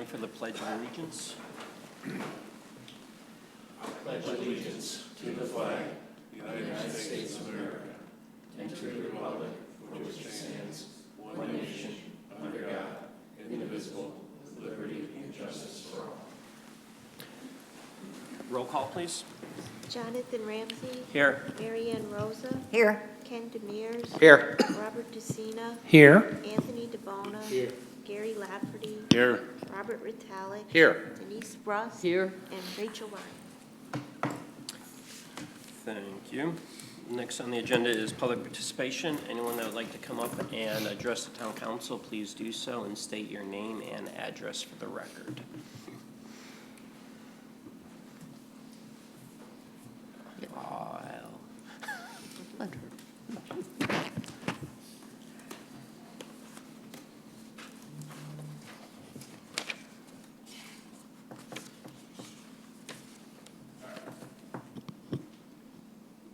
for the Pledge of Allegiance. I pledge allegiance to the flag of the United States of America and to the republic for which it stands, one nation, under God, indivisible, with liberty and justice for all. Roll call, please. Jonathan Ramsey. Here. Mary Ann Rosa. Here. Ken Demers. Here. Robert DeCina. Here. Anthony DeBona. Here. Gary Lafferty. Here. Robert Ritalik. Here. Denise Bruss. Here. And Rachel Ryan. Thank you. Next on the agenda is public participation. Anyone that would like to come up and address the town council, please do so and state your name and address for the record.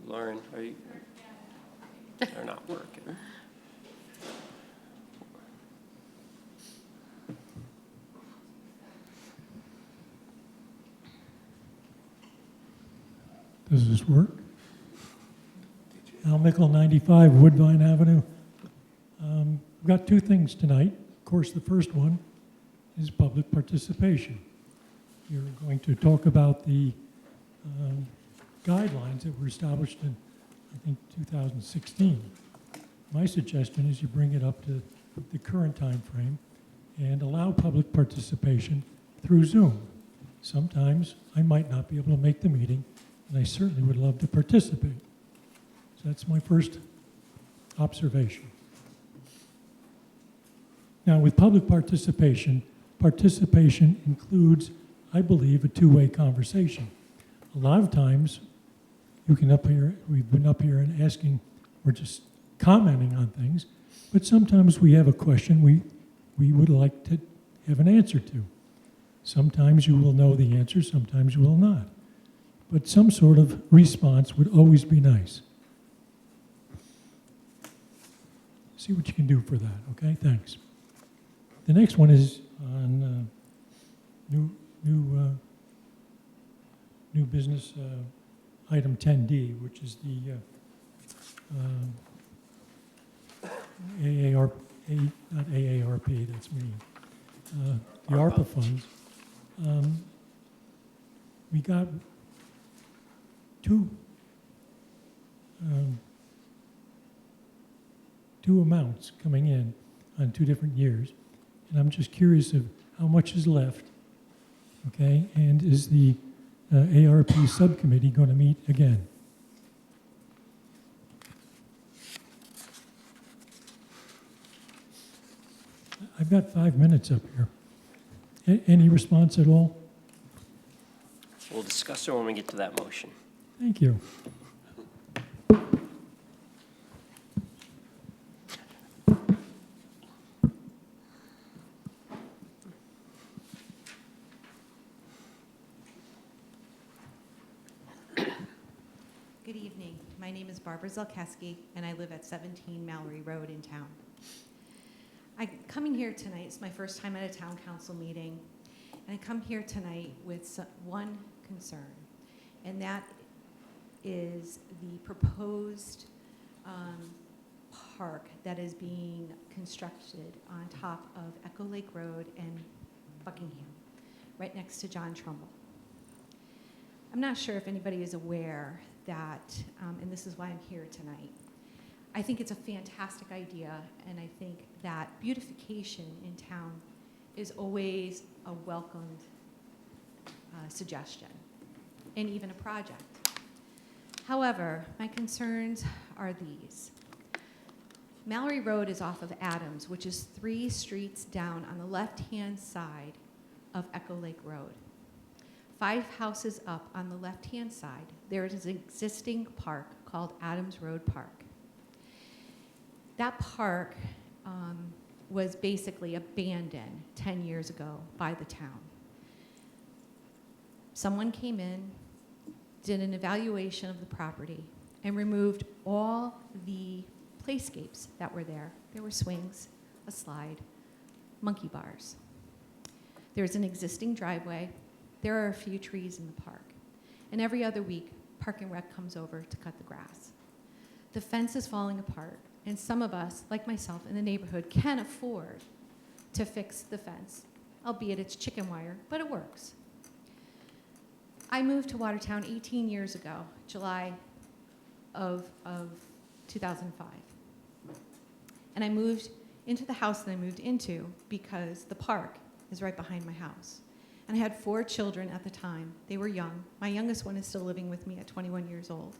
Lauren, are you? They're not working. Does this work? Al Mickle, 95 Woodbine Avenue. I've got two things tonight. Of course, the first one is public participation. You're going to talk about the guidelines that were established in, I think, 2016. My suggestion is you bring it up to the current time frame and allow public participation through Zoom. Sometimes I might not be able to make the meeting, and I certainly would love to participate. So that's my first observation. Now, with public participation, participation includes, I believe, a two-way conversation. A lot of times, we've been up here and asking, or just commenting on things, but sometimes we have a question we would like to have an answer to. Sometimes you will know the answer, sometimes you will not. But some sort of response would always be nice. See what you can do for that, okay? Thanks. The next one is on new business item 10D, which is the not AARP, that's me. The ARPA funds. We got two amounts coming in on 2 different years, and I'm just curious of how much is left, okay, and is the ARP subcommittee going to meet again? I've got 5 minutes up here. Any response at all? We'll discuss it when we get to that motion. Thank you. Good evening. My name is Barbara Zelkeski, and I live at 17 Mallory Road in town. I'm coming here tonight. It's my first time at a town council meeting, and I come here tonight with one concern, and that is the proposed park that is being constructed on top of Echo Lake Road and Buckingham, right next to John Trumbull. I'm not sure if anybody is aware that, and this is why I'm here tonight, I think it's a fantastic idea, and I think that beautification in town is always a welcomed suggestion, and even a project. However, my concerns are these. Mallory Road is off of Adams, which is 3 streets down on the left-hand side of Echo Lake Road. 5 houses up on the left-hand side, there is an existing park called Adams Road Park. That park was basically abandoned 10 years ago by the town. Someone came in, did an evaluation of the property, and removed all the playscapes that were there. There were swings, a slide, monkey bars. There's an existing driveway. There are a few trees in the park. And every other week, Park and Rec comes over to cut the grass. The fence is falling apart, and some of us, like myself in the neighborhood, can afford to fix the fence, albeit it's chicken wire, but it works. I moved to Watertown 18 years ago, July of 2005. And I moved into the house that I moved into because the park is right behind my house. And I had 4 children at the time. They were young. My youngest one is still living with me at 21 years old.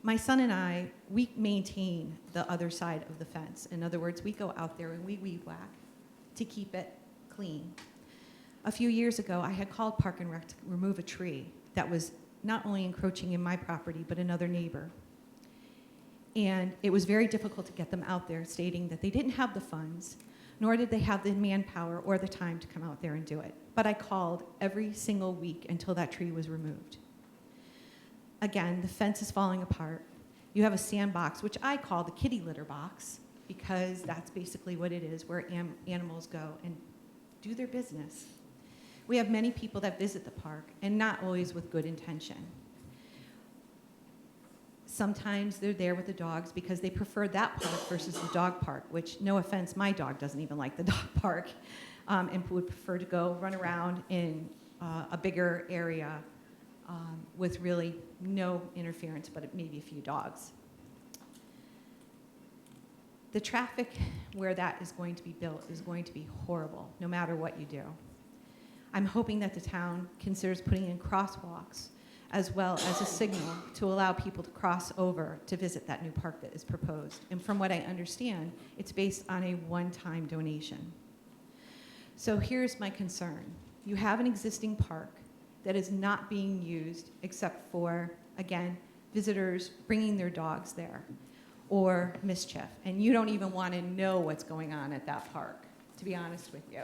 My son and I, we maintain the other side of the fence. In other words, we go out there and we weed whack to keep it clean. A few years ago, I had called Park and Rec to remove a tree that was not only encroaching in my property, but another neighbor. And it was very difficult to get them out there, stating that they didn't have the funds, nor did they have the manpower or the time to come out there and do it. But I called every single week until that tree was removed. Again, the fence is falling apart. You have a sandbox, which I call the kitty litter box, because that's basically what it is, where animals go and do their business. We have many people that visit the park, and not always with good intention. Sometimes they're there with the dogs because they prefer that park versus the dog park, which, no offense, my dog doesn't even like the dog park, and would prefer to go run around in a bigger area with really no interference, but maybe a few dogs. The traffic where that is going to be built is going to be horrible, no matter what you do. I'm hoping that the town considers putting in crosswalks as well as a signal to allow people to cross over to visit that new park that is proposed. And from what I understand, it's based on a one-time donation. So here's my concern. You have an existing park that is not being used except for, again, visitors bringing their dogs there or mischief. And you don't even want to know what's going on at that park, to be honest with you.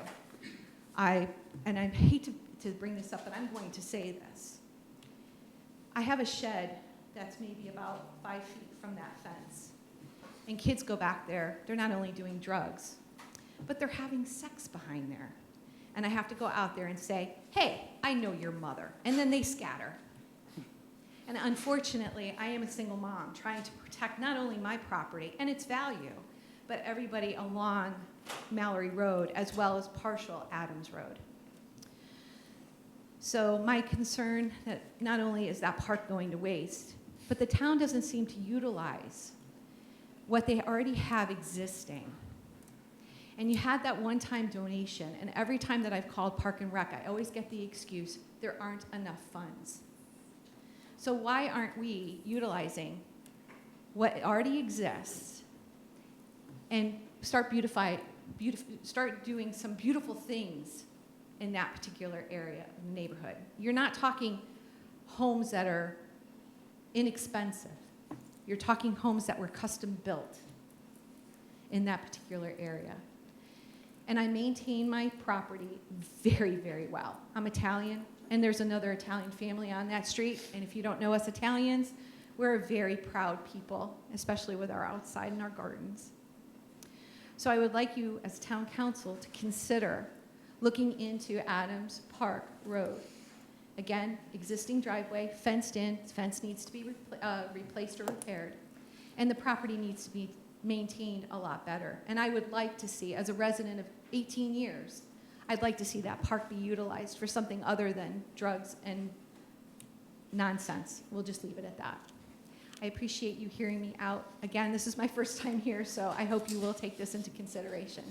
I hate to bring this up, but I'm going to say this. I have a shed that's maybe about 5 feet from that fence. And kids go back there. They're not only doing drugs, but they're having sex behind there. And I have to go out there and say, hey, I know your mother. And then they scatter. And unfortunately, I am a single mom trying to protect not only my property and its value, but everybody along Mallory Road as well as partial Adams Road. So my concern that not only is that park going to waste, but the town doesn't seem to utilize what they already have existing. And you had that one-time donation, and every time that I've called Park and Rec, I always get the excuse, there aren't enough funds. So why aren't we utilizing what already exists and start doing some beautiful things in that particular area in the neighborhood? You're not talking homes that are inexpensive. You're talking homes that were custom built in that particular area. And I maintain my property very, very well. I'm Italian, and there's another Italian family on that street. And if you don't know us Italians, we're a very proud people, especially with our outside and our gardens. So I would like you as town council to consider looking into Adams Park Road. Again, existing driveway, fenced in, fence needs to be replaced or repaired, and the property needs to be maintained a lot better. And I would like to see, as a resident of 18 years, I'd like to see that park be utilized for something other than drugs and nonsense. We'll just leave it at that. I appreciate you hearing me out. Again, this is my first time here, so I hope you will take this into consideration.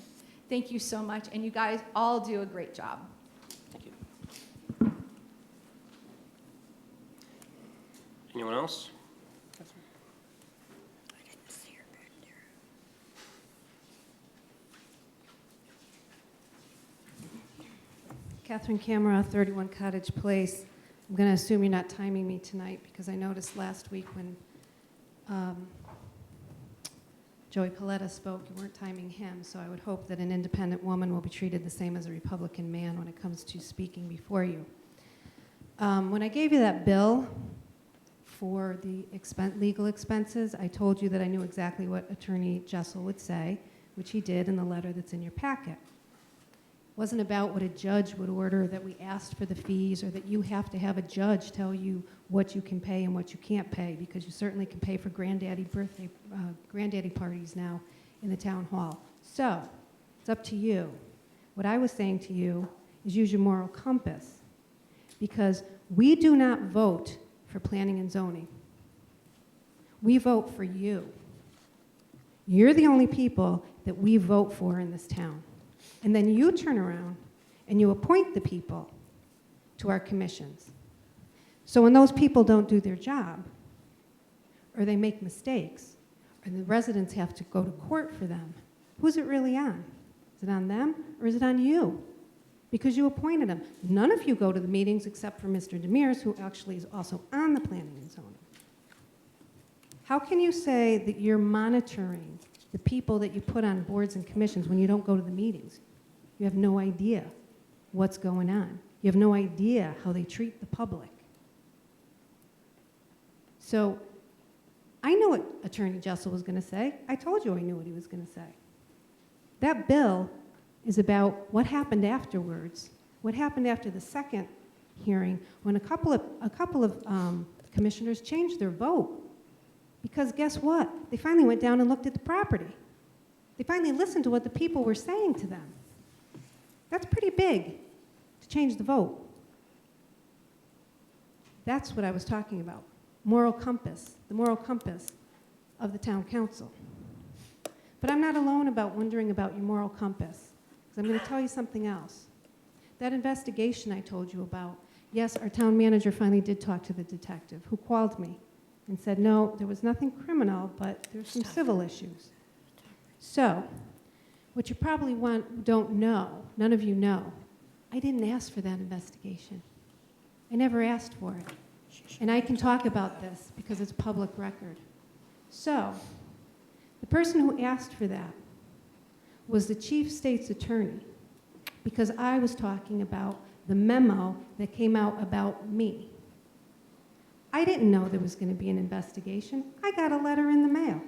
Thank you so much, and you guys all do a great job. Thank you. Anyone else? Catherine Camera, 31 Cottage Place. I'm going to assume you're not timing me tonight because I noticed last week when Joey Paletta spoke, you weren't timing him, so I would hope that an independent woman will be treated the same as a Republican man when it comes to speaking before you. When I gave you that bill for the legal expenses, I told you that I knew exactly what Attorney Jessel would say, which he did in the letter that's in your packet. Wasn't about what a judge would order, that we asked for the fees, or that you have to have a judge tell you what you can pay and what you can't pay, because you certainly can pay for granddaddy parties now in the town hall. So, it's up to you. What I was saying to you is use your moral compass, because we do not vote for planning and zoning. We vote for you. You're the only people that we vote for in this town. And then you turn around and you appoint the people to our commissions. So when those people don't do their job, or they make mistakes, or the residents have to go to court for them, who's it really on? Is it on them, or is it on you? Because you appointed them. None of you go to the meetings except for Mr. Demers, who actually is also on the planning and zoning. How can you say that you're monitoring the people that you put on boards and commissions when you don't go to the meetings? You have no idea what's going on. You have no idea how they treat the public. So I know what Attorney Jessel was going to say. I told you I knew what he was going to say. That bill is about what happened afterwards, what happened after the second hearing when a couple of commissioners changed their vote. Because guess what? They finally went down and looked at the property. They finally listened to what the people were saying to them. That's pretty big to change the vote. That's what I was talking about. Moral compass, the moral compass of the town council. But I'm not alone about wondering about your moral compass, because I'm going to tell you something else. That investigation I told you about, yes, our town manager finally did talk to the detective, who called me and said, no, there was nothing criminal, but there's some civil issues. So, what you probably don't know, none of you know, I didn't ask for that investigation. I never asked for it. And I can talk about this because it's public record. So, the person who asked for that was the chief state's attorney, because I was talking about the memo that came out about me. I didn't know there was going to be an investigation. I got a letter in the mail.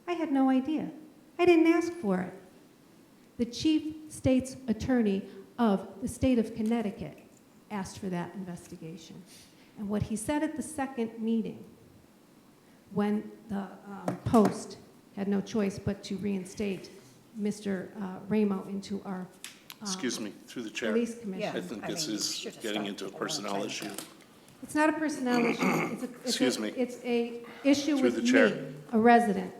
I had no idea. I didn't ask for it. The chief state's attorney of the state of Connecticut asked for that investigation. And what he said at the second meeting, when the Post had no choice but to reinstate Mr. Ramo into our Excuse me, through the chair. police commission. I think this is getting into a personnel issue. It's not a personnel issue. Excuse me. It's a issue Through with the me, chair. a resident.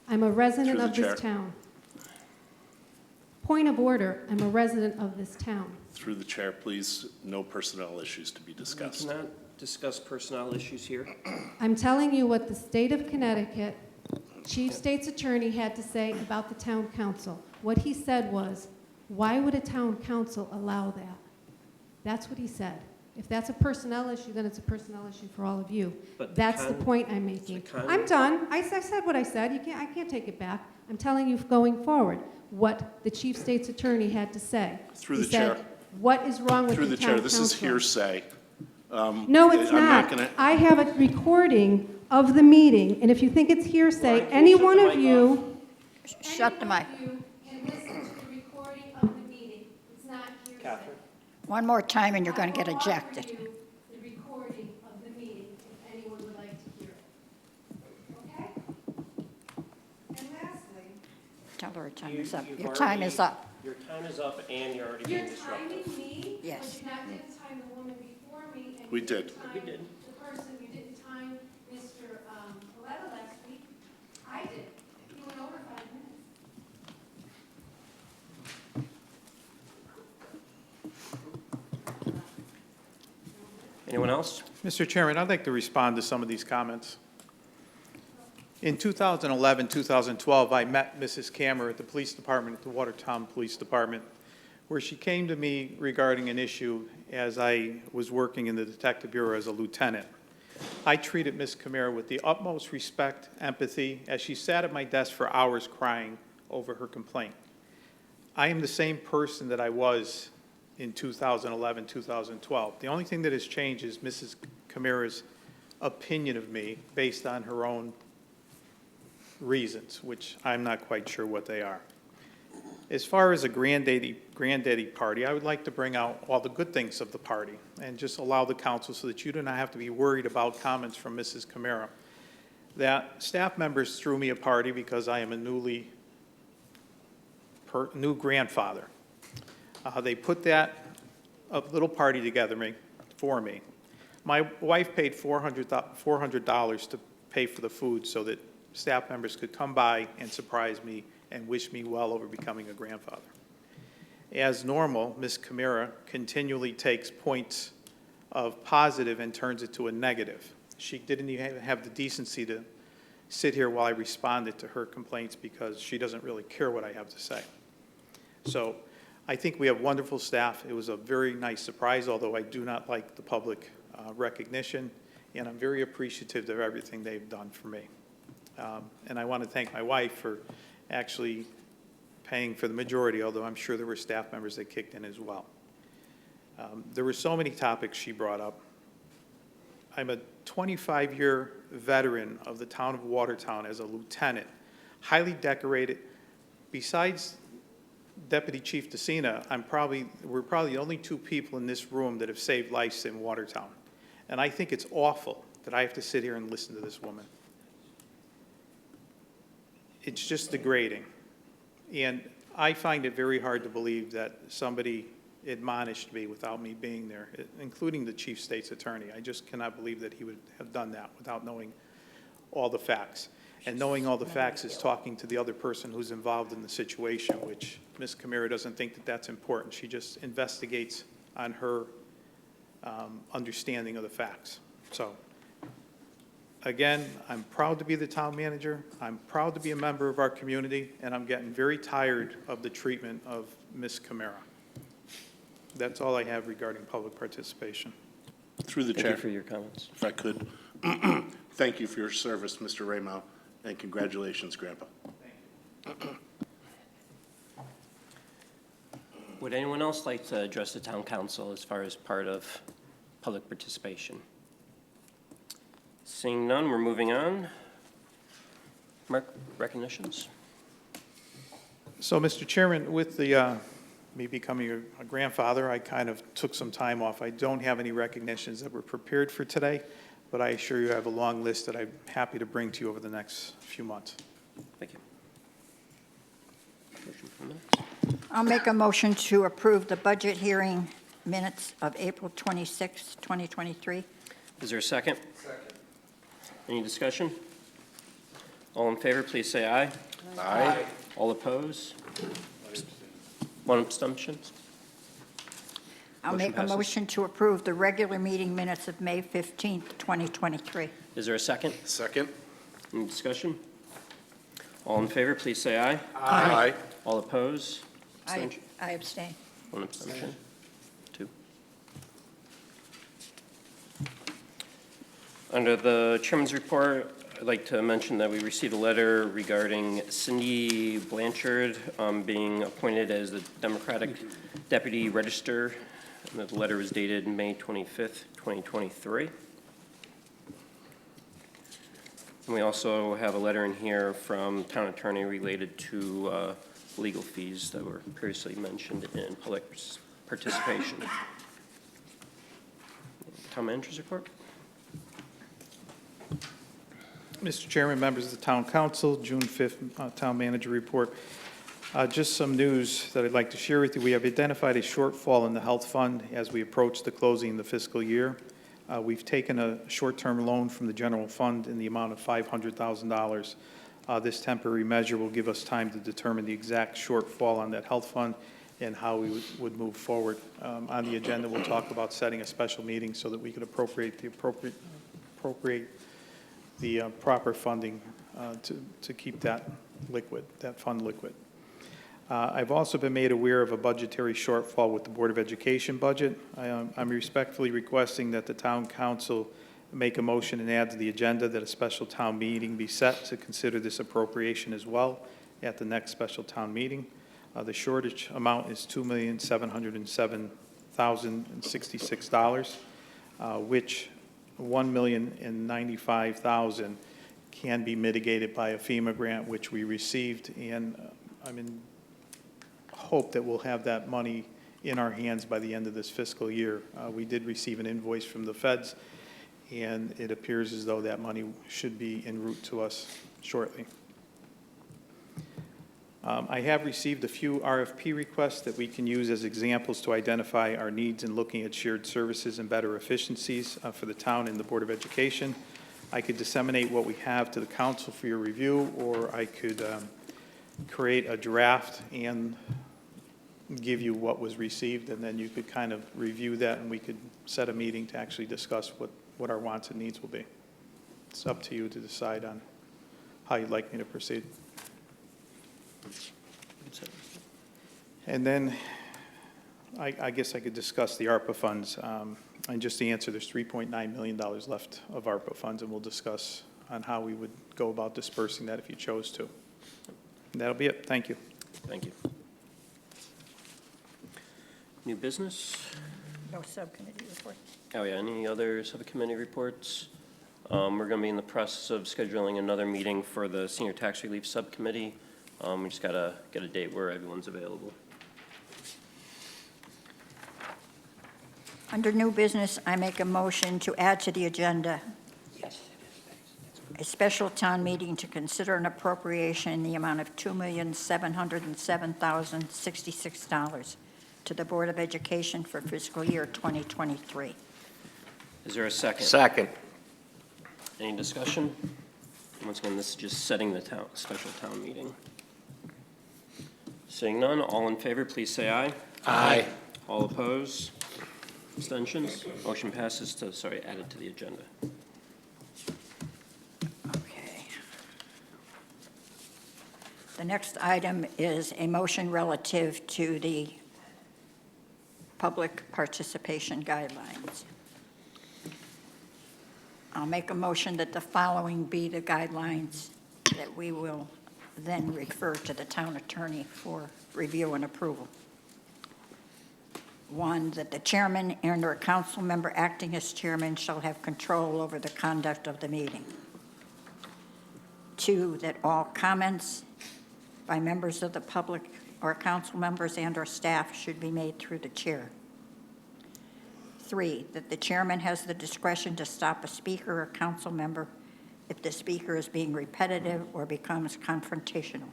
I'm a resident Through the of this chair. town. Point of order, I'm a resident of this town. Through the chair, please, no personnel issues to be We discussed. cannot discuss personnel issues here. I'm telling you what the state of Connecticut chief state's attorney had to say about the town council. What he said was, why would a town council allow that? That's what he said. If that's a personnel issue, then it's a personnel issue for all of you. But That's the point I'm making. I'm done. I said what I said. I can't take it back. I'm telling you going forward what the chief state's attorney had to say. Through He the chair. said, what is wrong with Through the the town chair, this is council? hearsay. No, it's I'm not not. gonna- I have a recording of the meeting, and if you think it's hearsay, Lauren, can any you shut one the of mic you... Shut the mic. Any one of you can listen to the recording of the meeting. It's not hearsay. Catherine? One more time and you're going to I get will offer ejected. you the recording of the meeting, if anyone would like to hear it. Okay? And lastly, Tell her her time You- is up. you've Your time already- is up. Your time is up and you're already you're being disruptive. timing me, but Yes. you're not going to time the woman before me. And We you didn't did. time We did. The person, you didn't time Mr. Coletta last week. I did. He went over 5 minutes. Anyone else? Mr. Chairman, I'd like to respond to some of these comments. In 2011, 2012, I met Mrs. Kammer at the police department, at the Watertown Police Department, where she came to me regarding an issue as I was working in the Detective Bureau as a lieutenant. I treated Ms. Kammer with the utmost respect, empathy, as she sat at my desk for hours crying over her complaint. I am the same person that I was in 2011, 2012. The only thing that has changed is Mrs. Kamara's opinion of me based on her own reasons, which I'm not quite sure what they are. As far as a granddaddy party, I would like to bring out all the good things of the party and just allow the council so that you do not have to be worried about comments from Mrs. Camara. That staff members threw me a party because I am a new grandfather. They put that little party together for me. My wife paid $400 to pay for the food so that staff members could come by and surprise me and wish me well over becoming a grandfather. As normal, Ms. Camara continually takes points of positive and turns it to a negative. She didn't even have the decency to sit here while I responded to her complaints because she doesn't really care what I have to say. So I think we have wonderful staff. It was a very nice surprise, although I do not like the public recognition, and I'm very appreciative of everything they've done for me. And I want to thank my wife for actually paying for the majority, although I'm sure there were staff members that kicked in as well. There were so many topics she brought up. I'm a 25-year veteran of the town of Watertown as a lieutenant, highly decorated. Besides Deputy Chief DeCina, we're probably the only two people in this room that have saved lives in Watertown. And I think it's awful that I have to sit here and listen to this woman. It's just degrading. And I find it very hard to believe that somebody admonished me without me being there, including the chief state's attorney. I just cannot believe that he would have done that without knowing all the facts. And knowing all the facts is talking to the other person who's involved in the situation, which Ms. Camara doesn't think that that's important. She just investigates on her understanding of the facts. So, again, I'm proud to be the town manager. I'm proud to be a member of our community, and I'm getting very tired of the treatment of Ms. Camara. That's all I have regarding public participation. Through the Thank chair, you for your comments. if I could, thank you for your service, Mr. Raymond, and congratulations, Grandpa. Would anyone else like to address the town council as far as part of public participation? Seeing none, we're moving on. Mark, recognitions? So, Mr. Chairman, with the me becoming a grandfather, I kind of took some time off. I don't have any recognitions that were prepared for today, but I assure you I have a long list that I'm happy to bring to you over the next few months. Thank you. Motion for minutes? I'll make a motion to approve the budget hearing minutes of April 26, 2023. Is there a second? Second. Any discussion? All in favor, please say aye. Aye. All opposed? One abstention? I'll Motion make a passes. motion to approve the regular meeting minutes of May 15th, 2023. Is there a second? Second. Any discussion? All in favor, please say aye. Aye. All opposed? I Abstention? abstain. One abstention? Two. Under the chairman's report, I'd like to mention that we received a letter regarding Cindy Blanchard being appointed as the Democratic Deputy Register. And the letter was dated May 25th, 2023. And we also have a letter in here from town attorney related to legal fees that were previously mentioned in public participation. Town manager's report. Mr. Chairman, members of the Town Council, June 5th Town Manager Report. Just some news that I'd like to share with you. We have identified a shortfall in the health fund as we approach the closing of the fiscal year. We've taken a short-term loan from the general fund in the amount of $500,000. This temporary measure will give us time to determine the exact shortfall on that health fund and how we would move forward. On the agenda, we'll talk about setting a special meeting so that we could appropriate the proper funding to keep that liquid, that fund liquid. I've also been made aware of a budgetary shortfall with the Board of Education budget. I'm respectfully requesting that the Town Council make a motion and add to the agenda that a special town meeting be set to consider this appropriation as well at the next special town meeting. The shortage amount is $2,707,066, which $1,095,000 can be mitigated by a FEMA grant, which we received, and I'm in hope that we'll have that money in our hands by the end of this fiscal year. We did receive an invoice from the feds, and it appears as though that money should be en route to us shortly. I have received a few RFP requests that we can use as examples to identify our needs in looking at shared services and better efficiencies for the town and the Board of Education. I could disseminate what we have to the council for your review, or I could create a draft and give you what was received, and then you could kind of review that, and we could set a meeting to actually discuss what our wants and needs will be. It's up to you to decide on how you'd like me to proceed. And then I guess I could discuss the ARPA funds. And just to answer, there's $3.9 million left of ARPA funds, and we'll discuss on how we would go about dispersing that if you chose to. And that'll be it. Thank you. Thank you. New business? No subcommittee report. Oh, yeah, any other subcommittee reports? We're going to be in the process of scheduling another meeting for the Senior Tax Relief Subcommittee. We just got to get a date where everyone's available. Under new business, I make a motion to add to the agenda a special town meeting to consider an appropriation in the amount of $2,707,066 to the Board of Education for fiscal year 2023. Is there a second? Second. Any discussion? Once again, this is just setting the special town meeting. Seeing none, all in favor, please say aye. Aye. All opposed? Abstentions? Motion passes to, added to the agenda. Okay. The next item is a motion relative to the public participation guidelines. I'll make a motion that the following be the guidelines that we will then refer to the town attorney for review and approval. One, that the chairman and/or council member acting as chairman shall have control over the conduct of the meeting. Two, that all comments by members of the public or council members and/or staff should be made through the chair. Three, that the chairman has the discretion to stop a speaker or council member if the speaker is being repetitive or becomes confrontational.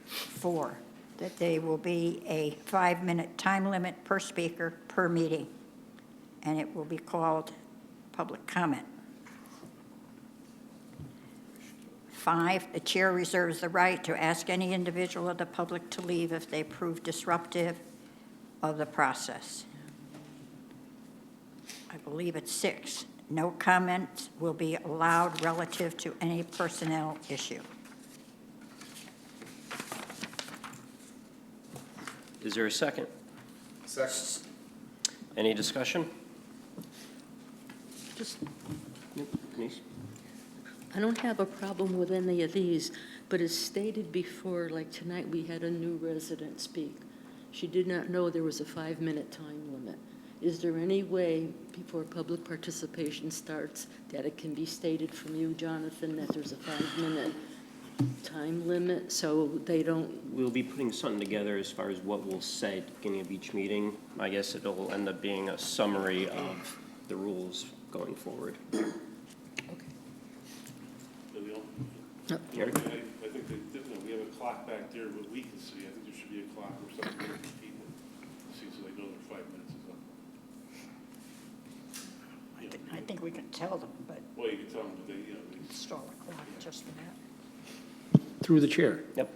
Four, that there will be a 5-minute time limit per speaker per meeting, and it will be called public comment. 5, the chair reserves the right to ask any individual of the public to leave if they prove disruptive of the process. I believe it's 6, no comments will be allowed relative to any personnel issue. Is there a second? Second. Any discussion? Just, Denise? I don't have a problem with any of these, but as stated before, like tonight, we had a new resident speak. She did not know there was a 5-minute time limit. Is there any way, before public participation starts, that it can be stated from you, Jonathan, that there's a 5-minute time limit, so they don't? We'll be putting something together as far as what we'll say at the beginning of each meeting. I guess it'll end up being a summary of the rules going forward. Okay. Gary? I think that, we have a clock back there, but we can see. I think there should be a clock or something for people to see so they know their 5 minutes is up. I think we can tell them, but Well, you can tell them, but they install a clock just for that. Through the chair. Yep.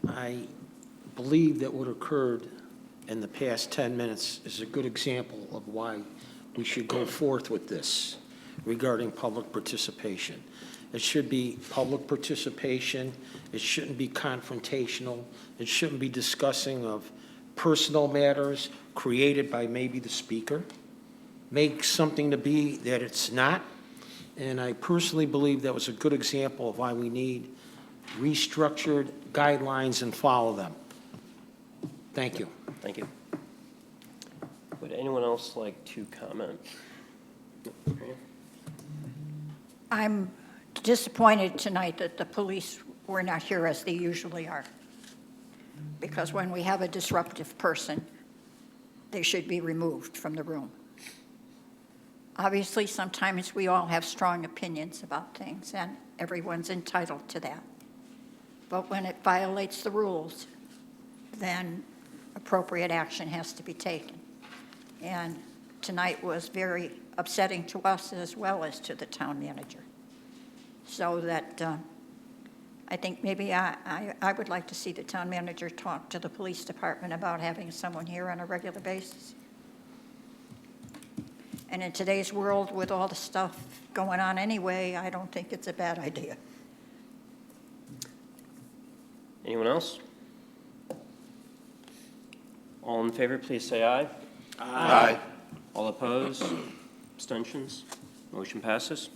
I believe that what occurred in the past 10 minutes is a good example of why we should go forth with this regarding public participation. It should be public participation. It shouldn't be confrontational. It shouldn't be discussing of personal matters created by maybe the speaker. Make something to be that it's not. And I personally believe that was a good example of why we need restructured guidelines and follow them. Thank you. Thank you. Would anyone else like to comment? I'm disappointed tonight that the police were not here as they usually are. because when we have a disruptive person, they should be removed from the room. Obviously, sometimes we all have strong opinions about things, and everyone's entitled to that. But when it violates the rules, then appropriate action has to be taken. And tonight was very upsetting to us as well as to the town manager. So that I think maybe I would like to see the town manager talk to the police department about having someone here on a regular basis. And in today's world, with all the stuff going on anyway, I don't think it's a bad idea. Anyone else? All in favor, please say aye. Aye. All opposed? Abstentions? Motion passes.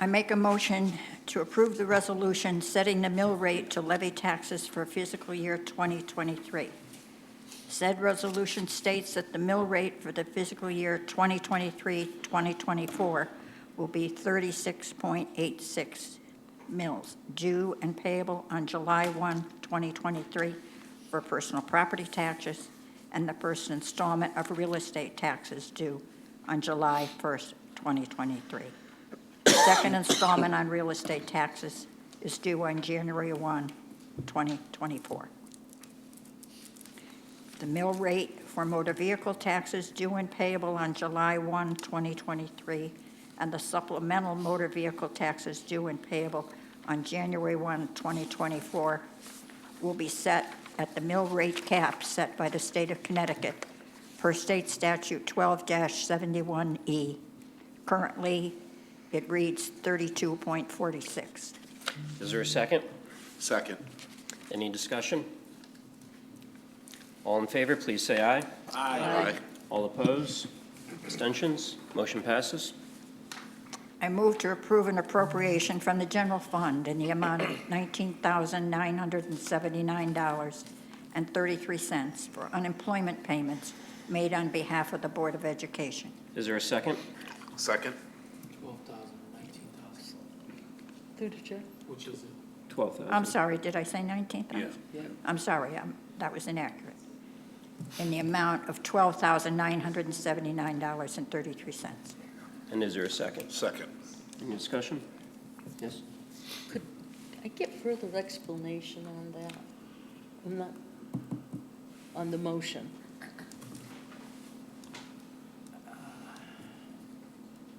I make a motion to approve the resolution setting the mill rate to levy taxes for fiscal year 2023. Said resolution states that the mill rate for the fiscal year 2023-2024 will be 36.86 mills, due and payable on July 1, 2023 for personal property taxes, and the first installment of real estate taxes due on July 1st, 2023. The second installment on real estate taxes is due on January 1, 2024. The mill rate for motor vehicle taxes due and payable on July 1, 2023, and the supplemental motor vehicle taxes due and payable on January 1, 2024, will be set at the mill rate cap set by the state of Connecticut per state statute 12-71E. Currently, it reads 32.46. Is there a second? Second. Any discussion? All in favor, please say aye. Aye. All opposed? Abstentions? Motion passes. I move to approve an appropriation from the general fund in the amount of $19,979.33 for unemployment payments made on behalf of the Board of Education. Is there a second? Second. 12,000 or 19,000. Through the chair. Which is it? 12,000. I'm sorry, did I say 19,000? Yeah. Yeah. I'm sorry, that was inaccurate. In the amount of $12,979.33. And is there a second? Second. Any discussion? Yes? Could I get further explanation on that? I'm not, on the motion.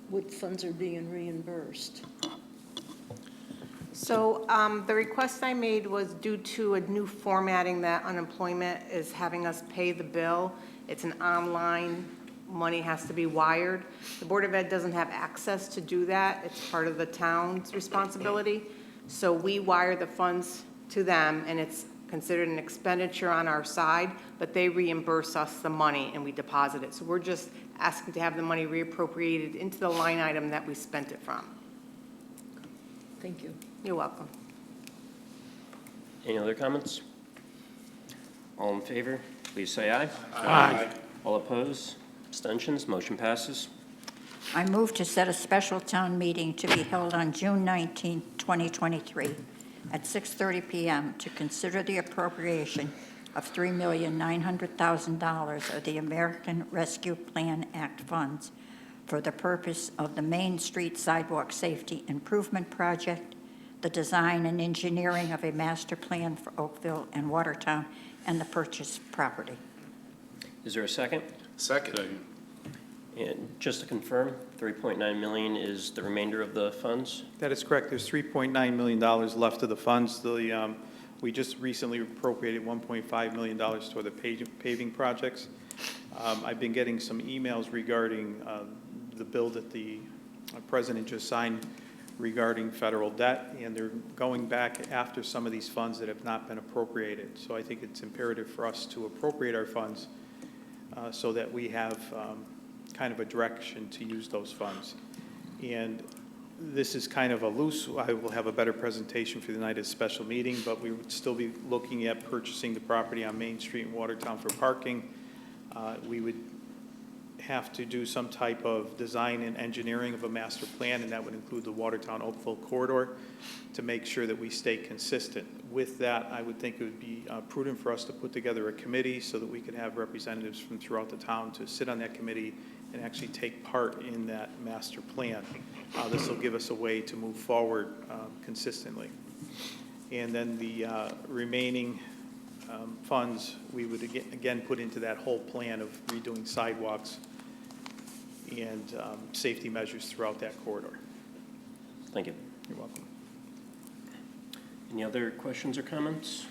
What funds are being reimbursed? So the request I made was due to a new formatting that unemployment is having us pay the bill. It's an online, money has to be wired. The Board of Ed doesn't have access to do that. It's part of the town's responsibility. So we wire the funds to them, and it's considered an expenditure on our side, but they reimburse us the money and we deposit it. So we're just asking to have the money reappropriated into the line item that we spent it from. Thank you. You're welcome. Any other comments? All in favor, please say aye. Aye. All opposed? Abstentions? Motion passes. I move to set a special town meeting to be held on June 19, 2023, at 6:30 p.m. to consider the appropriation of $3,900,000 of the American Rescue Plan Act funds for the purpose of the Main Street Sidewalk Safety Improvement Project, the design and engineering of a master plan for Oakville and Watertown, and the purchase property. Is there a second? Second. And just to confirm, 3.9 million is the remainder of the funds? That is correct. There's $3.9 million left of the funds. We just recently appropriated $1.5 million toward the paving projects. I've been getting some emails regarding the bill that the president just signed regarding federal debt, and they're going back after some of these funds that have not been appropriated. So I think it's imperative for us to appropriate our funds so that we have kind of a direction to use those funds. And this is kind of a loose, I will have a better presentation for the night at special meeting, but we would still be looking at purchasing the property on Main Street in Watertown for parking. We would have to do some type of design and engineering of a master plan, and that would include the Watertown-Oakville corridor, to make sure that we stay consistent. With that, I would think it would be prudent for us to put together a committee so that we could have representatives from throughout the town to sit on that committee and actually take part in that master plan. This will give us a way to move forward consistently. And then the remaining funds, we would again put into that whole plan of redoing sidewalks and safety measures throughout that corridor. Thank you. You're welcome. Any other questions or comments?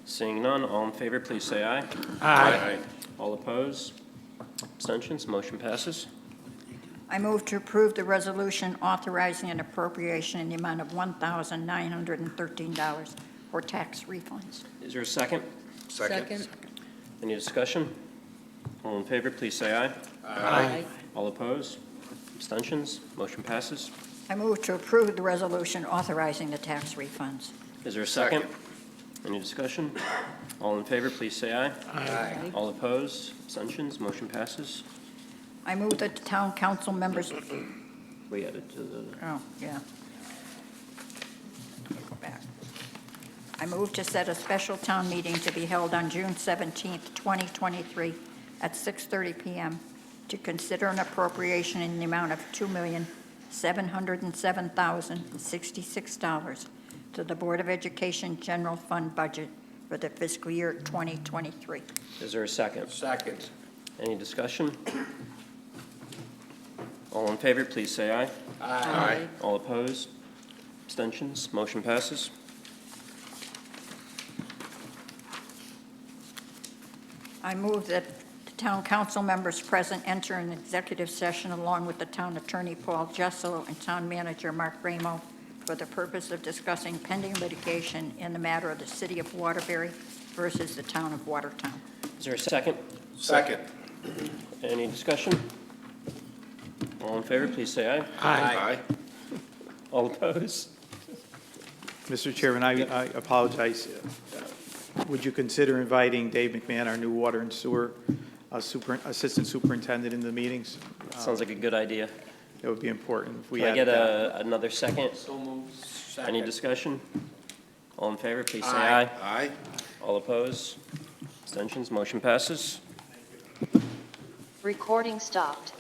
Seeing none, all in favor, please say aye. Aye. All opposed? Abstentions? Motion passes. I move to approve the resolution authorizing an appropriation in the amount of $1,913 for tax refunds. Is there a second? Second. Any discussion? All in favor, please say aye. Aye. All opposed? Abstentions? Motion passes. I move to approve the resolution authorizing the tax refunds. Is there a second? Any discussion? All in favor, please say aye. Aye. All opposed? Abstentions? Motion passes. I move that the town council members, We added to the, oh, yeah. Go back. I move to set a special town meeting to be held on June 17th, 2023 at 6:30 PM to consider an appropriation in the amount of $2,707,066 to the Board of Education General Fund budget for the fiscal year 2023. is there a second? Second. Any discussion? All in favor, please say aye. Aye. All opposed? Abstentions? Motion passes. I move that the town council members present enter an executive session along with the town attorney Paul Jessel and town manager Mark Ramo for the purpose of discussing pending litigation in the matter of the city of Waterbury versus the town of Watertown. Is there a second? Second. Any discussion? All in favor, please say aye. Aye. All opposed? Mr. Chairman, I apologize. Would you consider inviting Dave McMahon, our new water and sewer assistant superintendent, in the meetings? Sounds like a good idea. It would be important if we Can I added get that. another second? So moved. Any discussion? All in favor, please say aye. Aye. All opposed? Abstentions? Motion passes. Recording stopped.